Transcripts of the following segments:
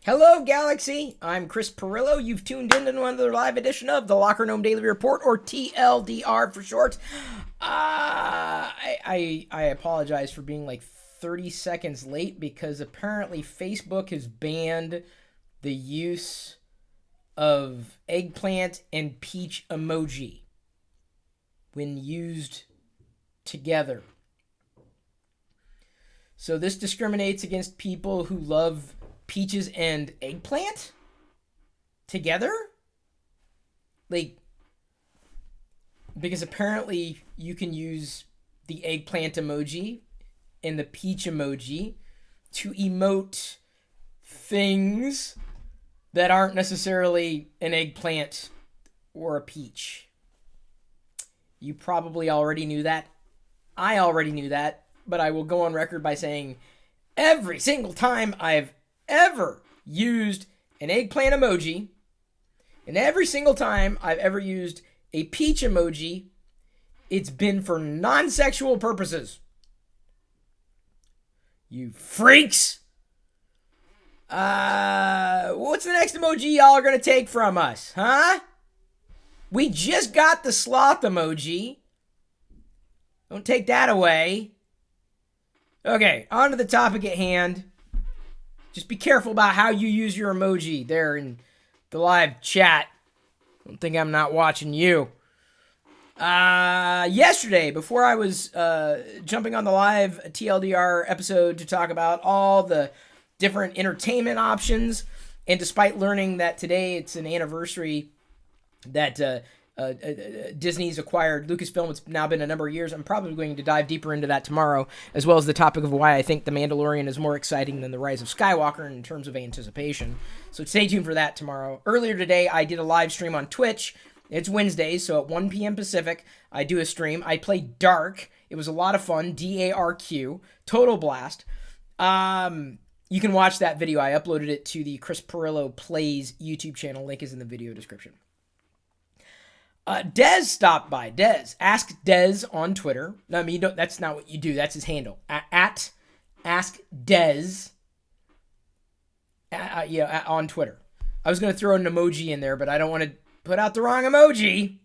Hello, Galaxy. I'm Chris Pirillo. You've tuned in to another live edition of the Locker Room Daily Report, or TLDR for short. I apologize for being like 30 seconds late because apparently Facebook has banned the use of eggplant and peach emoji when used together. So this discriminates against people who love peaches and eggplant together? Like, because apparently you can use the eggplant emoji and the peach emoji to emote things that aren't necessarily an eggplant or a peach. You probably already knew that. I already knew that, but I will go on record by saying every single time I've ever used an eggplant emoji, and every single time I've ever used a peach emoji, it's been for non-sexual purposes. You freaks! What's the next emoji y'all are gonna take from us, huh? We just got the sloth emoji. Don't take that away. Okay, on to the topic at hand. Just be careful about how you use your emoji there in the live chat. Don't think I'm not watching you. Yesterday, before I was jumping on the live TLDR episode to talk about all the different entertainment options, and despite learning that today it's an anniversary that Disney's acquired Lucasfilm, it's now been a number of years. I'm probably going to dive deeper into that tomorrow, as well as the topic of why I think The Mandalorian is more exciting than The Rise of Skywalker in terms of anticipation. So stay tuned for that tomorrow. Earlier today, I did a live stream on Twitch. It's Wednesdays, so at 1 p.m. Pacific, I do a stream. I play Dark. It was a lot of fun. DARQ. Total blast. You can watch that video. I uploaded it to the Chris Pirillo Plays YouTube channel. Link is in the video description. Dez stopped by. Dez. Ask Dez on Twitter. No, I mean, that's not what you do. That's his handle. At Ask Dez. On Twitter. I was going to throw an emoji in there, but I don't want to put out the wrong emoji.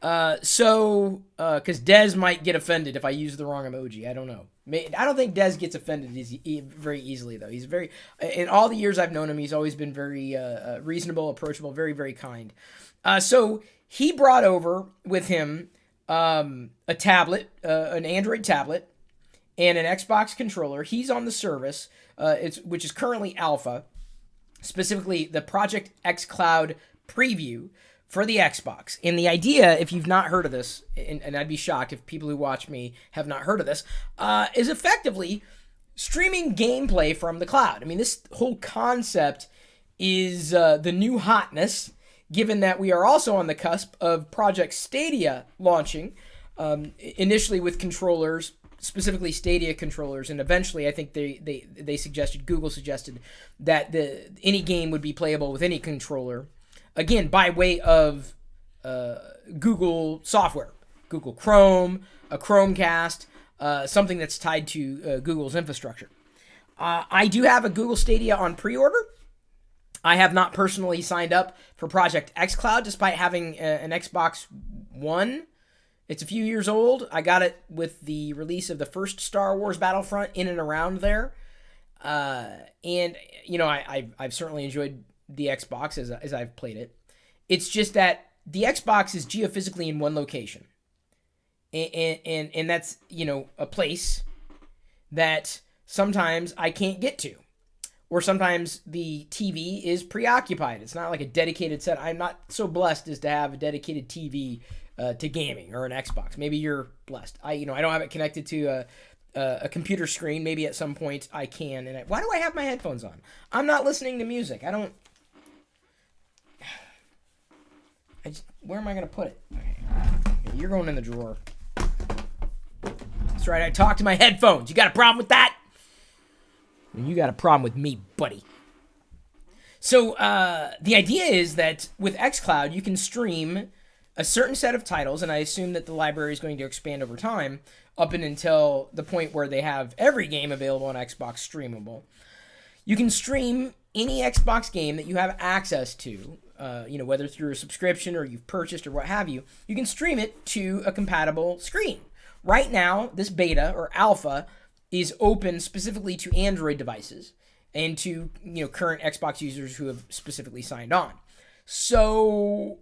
Because Dez might get offended if I use the wrong emoji. I don't know. I don't think Dez gets offended very easily, though. He's very, in all the years I've known him, he's always been very reasonable, approachable, very, very kind. So he brought over with him a tablet, an Android tablet, and an Xbox controller. He's on the service, which is currently alpha, specifically the Project xCloud preview for the Xbox. And the idea, if you've not heard of this, and I'd be shocked if people who watch me have not heard of this, is effectively streaming gameplay from the cloud. I mean, this whole concept is the new hotness, given that we are also on the cusp of Project Stadia launching, initially with controllers, specifically Stadia controllers, and eventually I think Google suggested that any game would be playable with any controller. Again, by way of Google software, Google Chrome, a Chromecast, something that's tied to Google's infrastructure. I do have a Google Stadia on pre-order. I have not personally signed up for Project xCloud, despite having an Xbox One. It's a few years old. I got it with the release of the first Star Wars Battlefront in and around there. And, you know, I've certainly enjoyed the Xbox as I've played it. It's just that the Xbox is geophysically in one location. And that's, you know, a place that sometimes I can't get to. Or sometimes the TV is preoccupied. It's not like a dedicated set. I'm not so blessed as to have a dedicated TV to gaming or an Xbox. Maybe you're blessed. I don't have it connected to a computer screen. Maybe at some point I can. And why do I have my headphones on? I'm not listening to music. Where am I going to put it? Okay. You're going in the drawer. That's right. I talk to my headphones. You got a problem with that? You got a problem with me, buddy. So the idea is that with xCloud, you can stream a certain set of titles, and I assume that the library is going to expand over time up and until the point where they have every game available on Xbox streamable. you can stream any Xbox game that you have access to, whether through a subscription or you've purchased or what have you. You can stream it to a compatible screen. Right now, this beta or alpha is open specifically to Android devices and to current Xbox users who have specifically signed on. So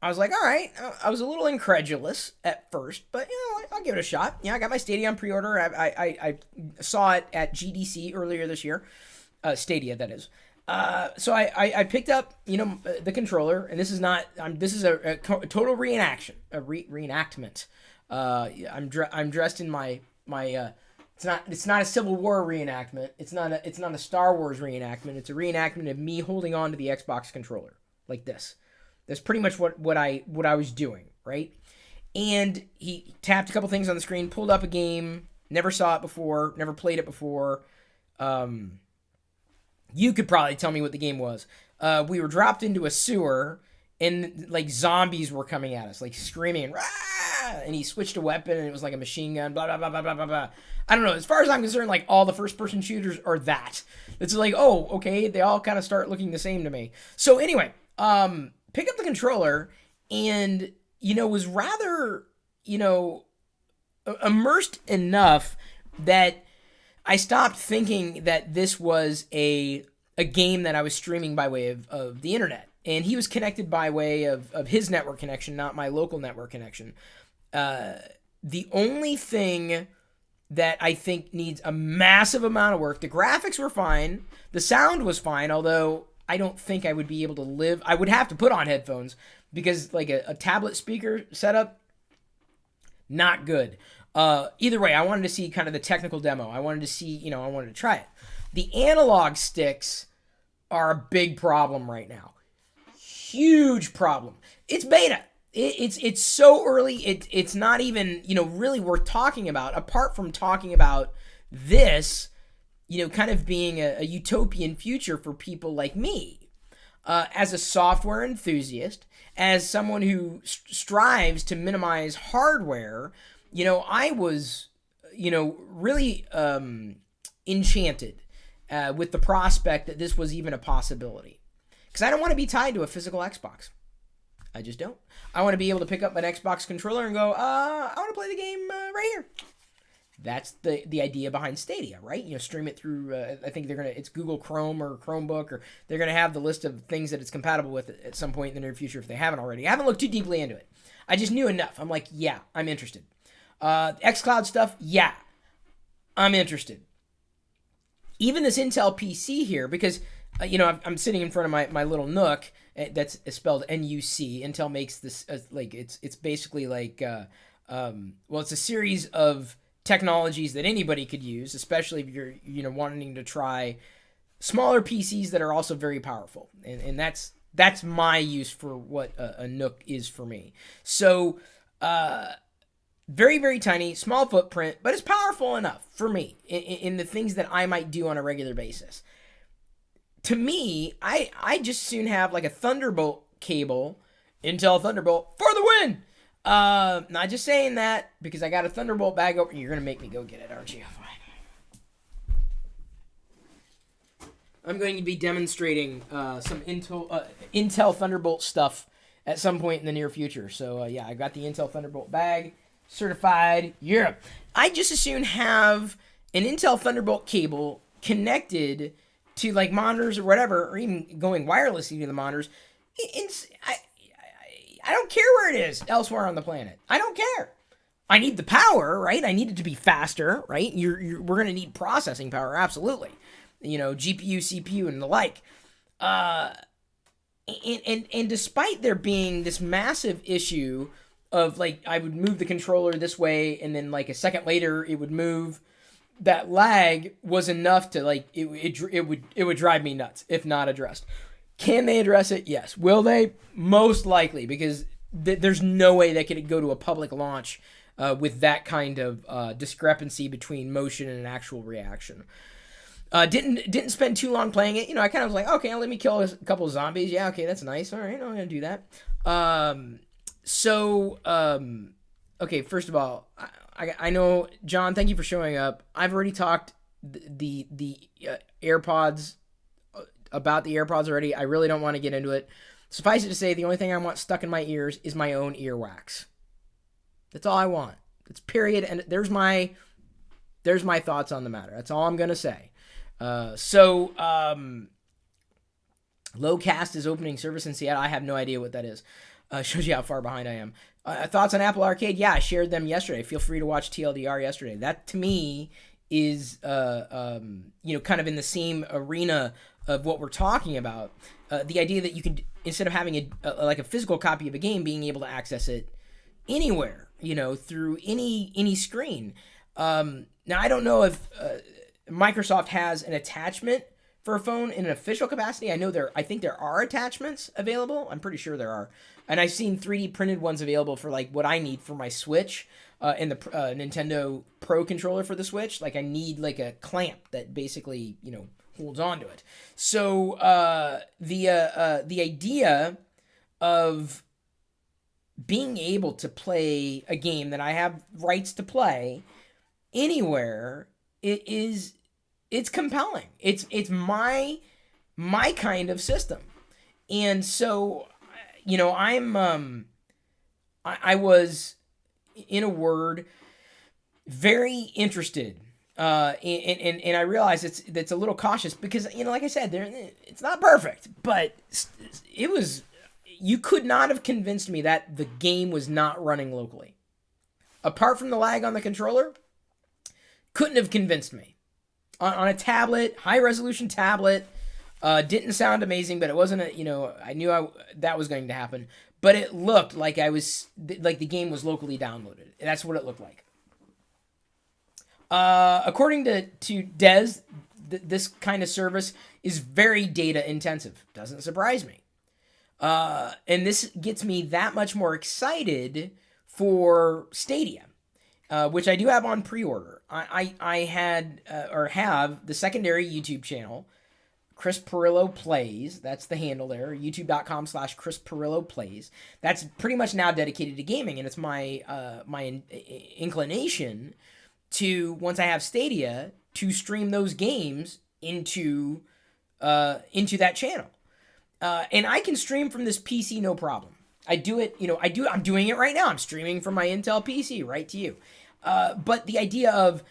I was like, all right. I was a little incredulous at first, but I'll give it a shot. I got my Stadia on pre-order. I saw it at GDC earlier this year. Stadia, that is. So I picked up the controller, and this is not. This is a total reenactment. I'm dressed in my. It's not a Civil War reenactment. It's not a Star Wars reenactment. It's a reenactment of me holding on to the Xbox controller like this. That's pretty much what I was doing, right? And he tapped a couple things on the screen, pulled up a game, never saw it before, never played it before. You could probably tell me what the game was. We were dropped into a sewer, and like zombies were coming at us, like screaming, Rah! And he switched a weapon, and it was like a machine gun, blah, blah, blah, blah, blah, blah, blah. I don't know. As far as I'm concerned, like all the first-person shooters are that. It's like, oh, okay, they all kind of start looking the same to me. So anyway, pick up the controller and, was rather, immersed enough that I stopped thinking that this was a game that I was streaming by way of the internet. And he was connected by way of his network connection, not my local network connection. The only thing that I think needs a massive amount of work, the graphics were fine, the sound was fine, although I don't think I would be able to live. I would have to put on headphones because like a tablet speaker setup, not good. Either way, I wanted to see kind of the technical demo. I wanted to see, I wanted to try it. The analog sticks are a big problem right now. Huge problem. It's beta. It's so early. It's not even, really worth talking about, apart from talking about this, kind of being a utopian future for people like me. As a software enthusiast, as someone who strives to minimize hardware, I was, really enchanted with the prospect that this was even a possibility. Because I don't want to be tied to a physical Xbox. I just don't. I want to be able to pick up an Xbox controller and go, I want to play the game right here. That's the idea behind Stadia, right? Stream it through, I think it's Google Chrome or Chromebook, or they're going to have the list of things that it's compatible with at some point in the near future if they haven't already. I haven't looked too deeply into it. I just knew enough. I'm like, yeah, I'm interested. xCloud stuff, yeah, I'm interested. Even this Intel PC here, because, I'm sitting in front of my little Nook, that's spelled NUC. Intel makes this, it's basically like, it's a series of technologies that anybody could use, especially if you're, wanting to try smaller PCs that are also very powerful. And that's my use for what a Nook is for me. So, very, very tiny, small footprint, but it's powerful enough for me in the things that I might do on a regular basis. To me, I just soon have like a Thunderbolt cable, Intel Thunderbolt, for the win! Not just saying that because I got a Thunderbolt bag over. You're going to make me go get it, aren't you? Fine. I'm going to be demonstrating some Intel Thunderbolt stuff at some point in the near future. So, I got the Intel Thunderbolt bag. Certified Europe. I just as soon have an Intel Thunderbolt cable connected to like monitors or whatever, or even going wirelessly to the monitors. I don't care where it is elsewhere on the planet. I don't care. I need the power, right? I need it to be faster, right? We're going to need processing power, absolutely. GPU, CPU, and the like. And despite there being this massive issue of like I would move the controller this way and then like a second later it would move, that lag was enough to like it would drive me nuts if not addressed. Can they address it? Yes. Will they? Most likely, because there's no way they could go to a public launch with that kind of discrepancy between motion and actual reaction. Didn't spend too long playing it. I kind of was like, okay, let me kill a couple of zombies. Yeah, okay, that's nice. All right, I'm gonna do that. Okay, first of all, I know, John, thank you for showing up. I've already talked AirPods, about the AirPods already. I really don't want to get into it. Suffice it to say, the only thing I want stuck in my ears is my own earwax. That's all I want. It's period. And there's my thoughts on the matter. That's all I'm gonna say. Lowcast is opening service in Seattle. I have no idea what that is. Shows you how far behind I am. Thoughts on Apple Arcade? Yeah, I shared them yesterday. Feel free to watch TLDR yesterday. That to me is kind of in the same arena of what we're talking about. The idea that you can, instead of having a physical copy of a game, being able to access it anywhere, through any screen. Now I don't know if Microsoft has an attachment for a phone in an official capacity. I think there are attachments available. I'm pretty sure there are. And I've seen 3D printed ones available for like what I need for my Switch and the Nintendo Pro controller for the Switch. Like I need like a clamp that basically, holds on to it. So the idea of being able to play a game that I have rights to play anywhere, it's compelling. It's my kind of system. And so, I was, in a word, very interested. And I realize it's a little cautious because, like I said, it's not perfect, but you could not have convinced me that the game was not running locally. Apart from the lag on the controller, couldn't have convinced me. On a tablet, high resolution tablet, didn't sound amazing, but it wasn't I knew that was going to happen, but it looked like the game was locally downloaded. That's what it looked like. According to Des, this kind of service is very data intensive. Doesn't surprise me. And this gets me that much more excited for Stadia, which I do have on pre-order. I had or have the secondary YouTube channel, Chris Pirillo Plays. That's the handle there, youtube.com/Chris Pirillo Plays. That's pretty much now dedicated to gaming, and it's my inclination to, once I have Stadia, to stream those games into that channel. And I can stream from this PC no problem. I do it, I'm doing it right now. I'm streaming from my Intel PC right to you. But the idea of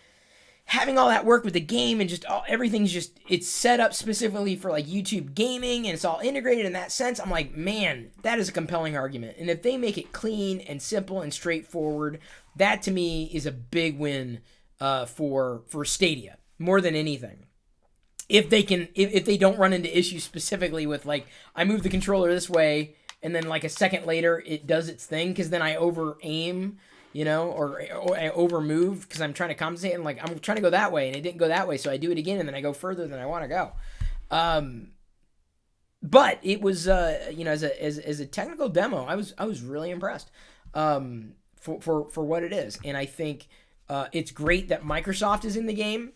having all that work with the game and everything's it's set up specifically for like YouTube gaming and it's all integrated in that sense. I'm like, man, that is a compelling argument. And if they make it clean and simple and straightforward, that to me is a big win for Stadia more than anything. If they don't run into issues specifically with like, I move the controller this way and then like a second later it does its thing because then I over aim, or I over move because I'm trying to compensate and like I'm trying to go that way and it didn't go that way, so I do it again and then I go further than I want to go. But it was as a technical demo, I was really impressed for what it is, and I think it's great that Microsoft is in the game.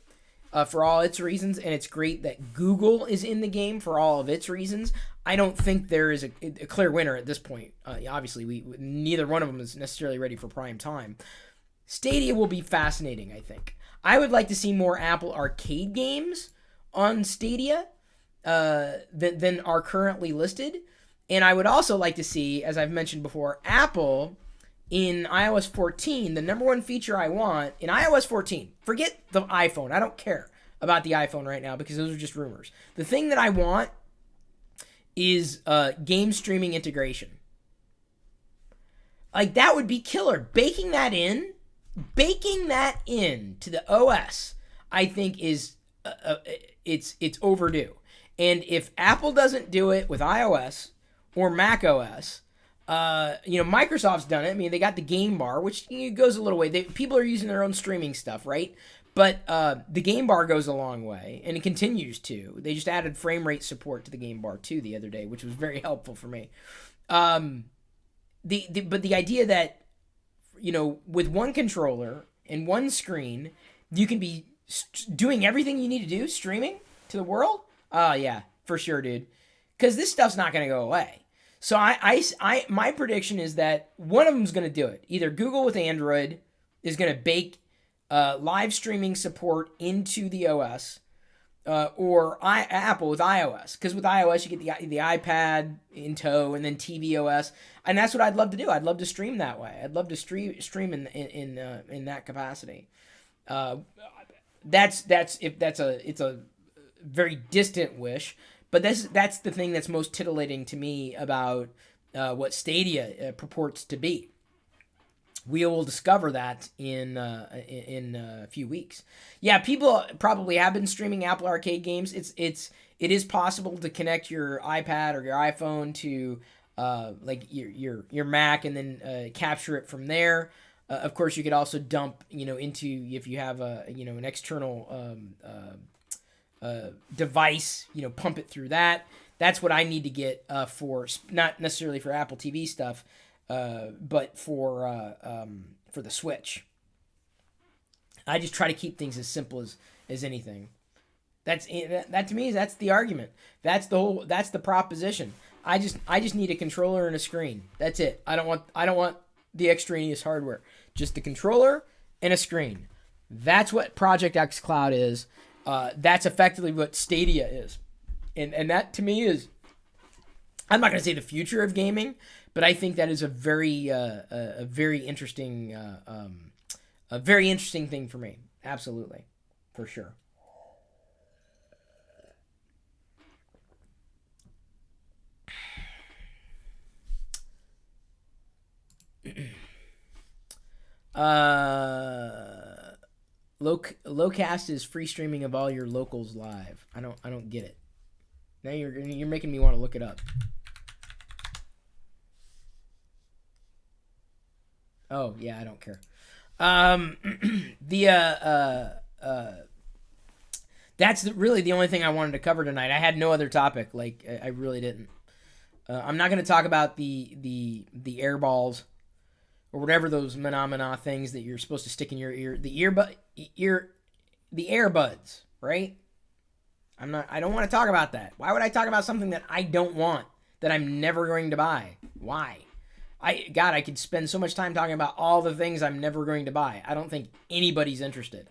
For all its reasons, and it's great that Google is in the game for all of its reasons. I don't think there is a clear winner at this point. Obviously, neither one of them is necessarily ready for prime time. Stadia will be fascinating, I think. I would like to see more Apple Arcade games on Stadia than are currently listed. And I would also like to see, as I've mentioned before, Apple in iOS 14, the number one feature I want in iOS 14, forget the iPhone. I don't care about the iPhone right now because those are just rumors. The thing that I want is game streaming integration. Like, that would be killer. Baking that in to the OS, I think is it's overdue. And if Apple doesn't do it with iOS or macOS, Microsoft's done it. I mean, they got the game bar, which goes a little way. People are using their own streaming stuff, right? But the game bar goes a long way, and it continues to. They just added frame rate support to the game bar, too, the other day, which was very helpful for me. But the idea that, with one controller and one screen, you can be doing everything you need to do, streaming to the world? Oh, yeah, for sure, dude. Because this stuff's not going to go away. So my prediction is that one of them is going to do it. Either Google with Android is going to bake live streaming support into the OS, or Apple with iOS, because with iOS you get the iPad in tow and then tvOS, and that's what I'd love to do. I'd love to stream that way. I'd love to stream in that capacity. It's a very distant wish, but that's the thing that's most titillating to me about what Stadia purports to be. We will discover that in a few weeks. Yeah, people probably have been streaming Apple Arcade games. It is possible to connect your iPad or your iPhone to like your Mac and then capture it from there. Of course, you could also dump into, if you have an external device, pump it through that. That's what I need to get for, not necessarily for Apple TV stuff, but for the Switch. I just try to keep things as simple as anything. That to me, that's the argument. That's the proposition. I just need a controller and a screen. That's it. I don't want the extraneous hardware. Just the controller and a screen. That's what Project xCloud is. That's effectively what Stadia is. And that to me is, I'm not going to say the future of gaming, but I think that is a very interesting thing for me. Absolutely, for sure. Lowcast is free streaming of all your locals live. I don't get it. Now you're making me want to look it up. Oh yeah, I don't care. That's really the only thing I wanted to cover tonight. I had no other topic. Like I really didn't. I'm not going to talk about the air balls or whatever those phenomena things that you're supposed to stick in your ear. The earbuds, right? I don't want to talk about that. Why would I talk about something that I don't want, that I'm never going to buy? Why? I could spend so much time talking about all the things I'm never going to buy. I don't think anybody's interested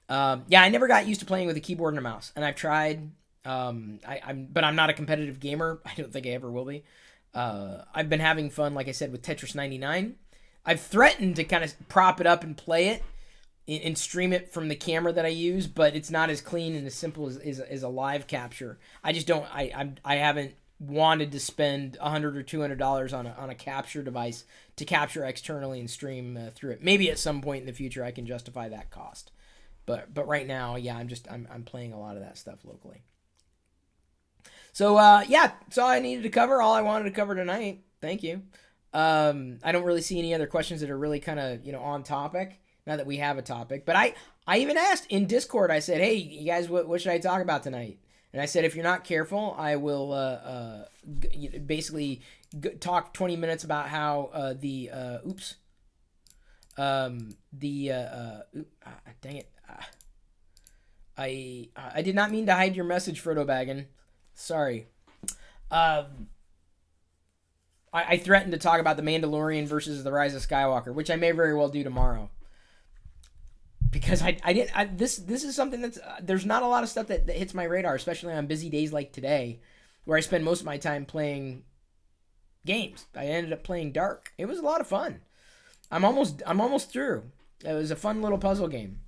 at all. Yeah, I never got used to playing with a keyboard and a mouse, and I've tried. But I'm not a competitive gamer. I don't think I ever will be. I've been having fun, like I said, with Tetris 99. I've threatened to kind of prop it up and play it and stream it from the camera that I use, but it's not as clean and as simple as a live capture. I just don't. I haven't wanted to spend $100 or $200 on a capture device to capture externally and stream through it. Maybe at some point in the future I can justify that cost, but right now, yeah, I'm playing a lot of that stuff locally. So yeah, that's all I needed to cover. All I wanted to cover tonight. Thank you. I don't really see any other questions that are really kind of on topic. Now that we have a topic, but I even asked in Discord. I said, "Hey, you guys, what should I talk about tonight?" And I said, "If you're not careful, I will basically talk 20 minutes about how dang it, I did not mean to hide your message, Frodo Baggin. Sorry. I threatened to talk about the Mandalorian versus the Rise of Skywalker, which I may very well do tomorrow." Because this is something that's there's not a lot of stuff that hits my radar, especially on busy days like today, where I spend most of my time playing games. I ended up playing Dark. It was a lot of fun. I'm almost through. It was a fun little puzzle game.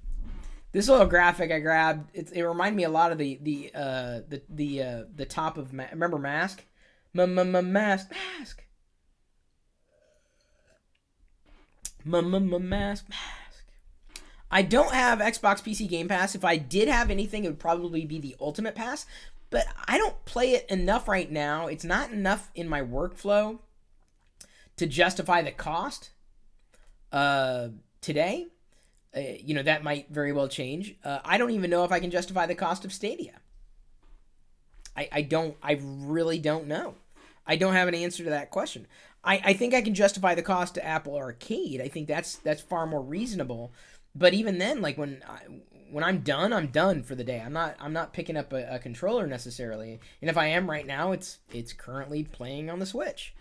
This little graphic I grabbed, it reminded me a lot of the top of remember Mask, Mask, Mask. I don't have Xbox PC Game Pass. If I did have anything, it would probably be the Ultimate Pass. But I don't play it enough right now. It's not enough in my workflow to justify the cost today. That might very well change. I don't even know if I can justify the cost of Stadia. I really don't know. I don't have an answer to that question. I think I can justify the cost to Apple Arcade. I think that's far more reasonable. But even then, like when I'm done for the day. I'm not picking up a controller necessarily. And if I am right now, it's currently playing on the Switch.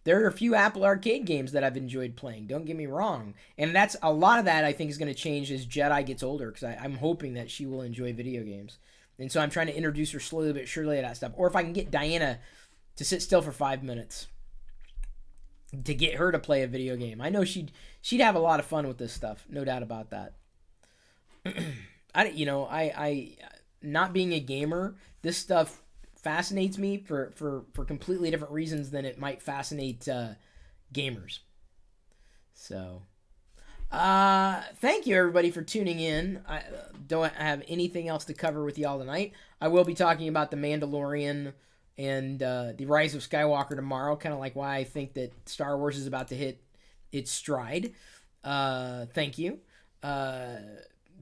There are a few Apple Arcade games that I've enjoyed playing. Don't get me wrong, and that's a lot of that. I think is going to change as Jedi gets older because I'm hoping that she will enjoy video games, and so I'm trying to introduce her slowly but surely to that stuff. Or if I can get Diana to sit still for 5 minutes to get her to play a video game, I know she'd have a lot of fun with this stuff. No doubt about that. I not being a gamer, this stuff fascinates me for completely different reasons than it might fascinate gamers. So, thank you everybody for tuning in. I don't have anything else to cover with y'all tonight. I will be talking about The Mandalorian and The Rise of Skywalker tomorrow, kind of like why I think that Star Wars is about to hit its stride. Thank you.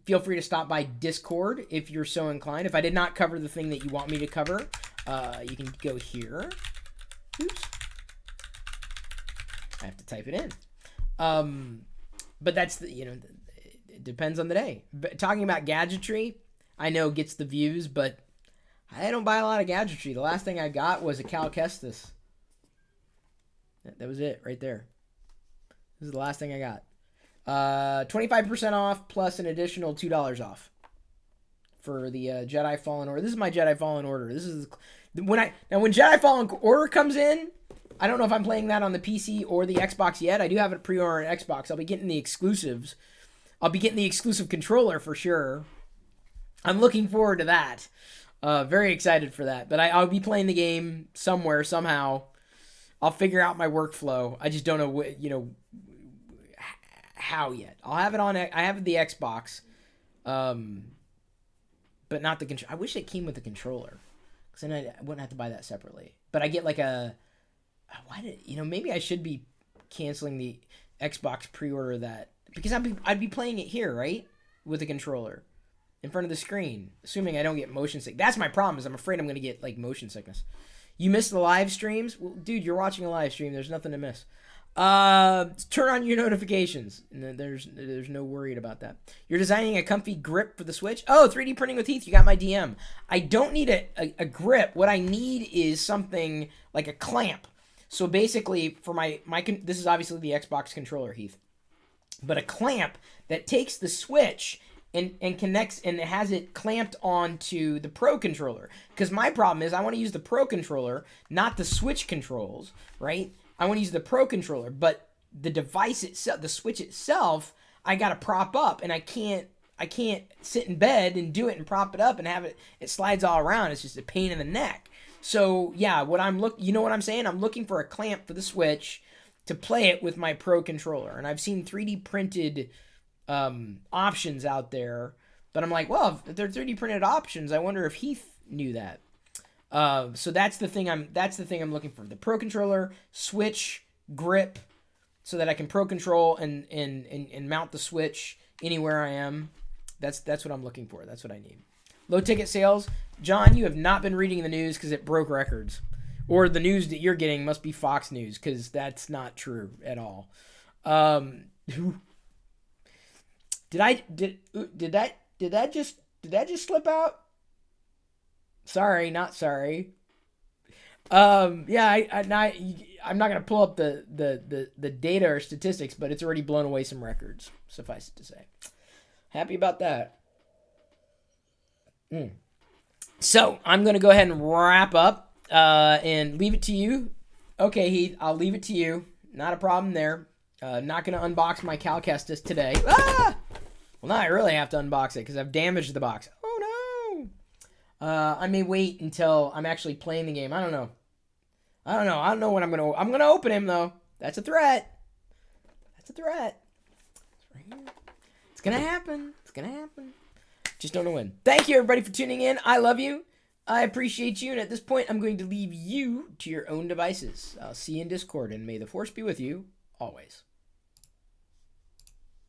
Feel free to stop by Discord if you're so inclined. If I did not cover the thing that you want me to cover, you can go here. Oops. I have to type it in. But that's, it depends on the day. But talking about gadgetry, I know gets the views, but I don't buy a lot of gadgetry. The last thing I got was a Cal Kestis. That was it right there. This is the last thing I got. 25% off plus an additional $2 off for the Jedi Fallen Order. This is my Jedi Fallen Order. This is when Jedi Fallen Order comes in. I don't know if I'm playing that on the PC or the Xbox yet. I do have it pre-order on Xbox. I'll be getting the exclusives. I'll be getting the exclusive controller for sure. I'm looking forward to that. Very excited for that. But I'll be playing the game somewhere, somehow. I'll figure out my workflow. I just don't know how yet. I'll have it on. I have the Xbox, but not the controller. I wish it came with the controller, because then I wouldn't have to buy that separately. But I get like maybe I should be canceling the Xbox pre-order of that, because I'd be playing it here, right, with the controller in front of the screen, assuming I don't get motion sick. That's my problem. Is I'm afraid I'm going to get like motion sickness. You missed the live streams? Well, dude, you're watching a live stream. There's nothing to miss. Turn on your notifications. There's no worried about that. You're designing a comfy grip for the Switch. Oh, 3D printing with Heath. You got my DM. I don't need a grip. What I need is something like a clamp. So basically, for my this is obviously the Xbox controller, Heath, but a clamp that takes the Switch and connects and has it clamped onto the Pro controller. Because my problem is I want to use the Pro controller, not the Switch controls, right? I want to use the Pro controller, but the device itself, the Switch itself, I got to prop up, and I can't sit in bed and do it and prop it up and have it slides all around. It's just a pain in the neck. So yeah, you know what I'm saying? I'm looking for a clamp for the Switch to play it with my Pro controller, and I've seen 3D printed options out there, but I'm like, well, if they're 3D printed options, I wonder if Heath knew that. So that's the thing I'm looking for. The Pro controller, Switch grip, so that I can Pro control and mount the Switch anywhere I am. That's what I'm looking for. That's what I need. Low ticket sales. John, you have not been reading the news because it broke records. Or the news that you're getting must be Fox News, because that's not true at all. Did that just slip out? Sorry, not sorry. Yeah, I'm not gonna pull up the data or statistics, but it's already blown away some records. Suffice it to say, happy about that. So I'm gonna go ahead and wrap up and leave it to you. Okay, Heath, I'll leave it to you. Not a problem there. Not gonna unbox my Cal Kestis today. Ah! Well, now I really have to unbox it because I've damaged the box. Oh no! I may wait until I'm actually playing the game. I don't know. I don't know when I'm gonna open him though. That's a threat. It's right here. It's gonna happen. Just don't know when. Thank you everybody for tuning in. I love you. I appreciate you. And at this point, I'm going to leave you to your own devices. I'll see you in Discord, and may the Force be with you always.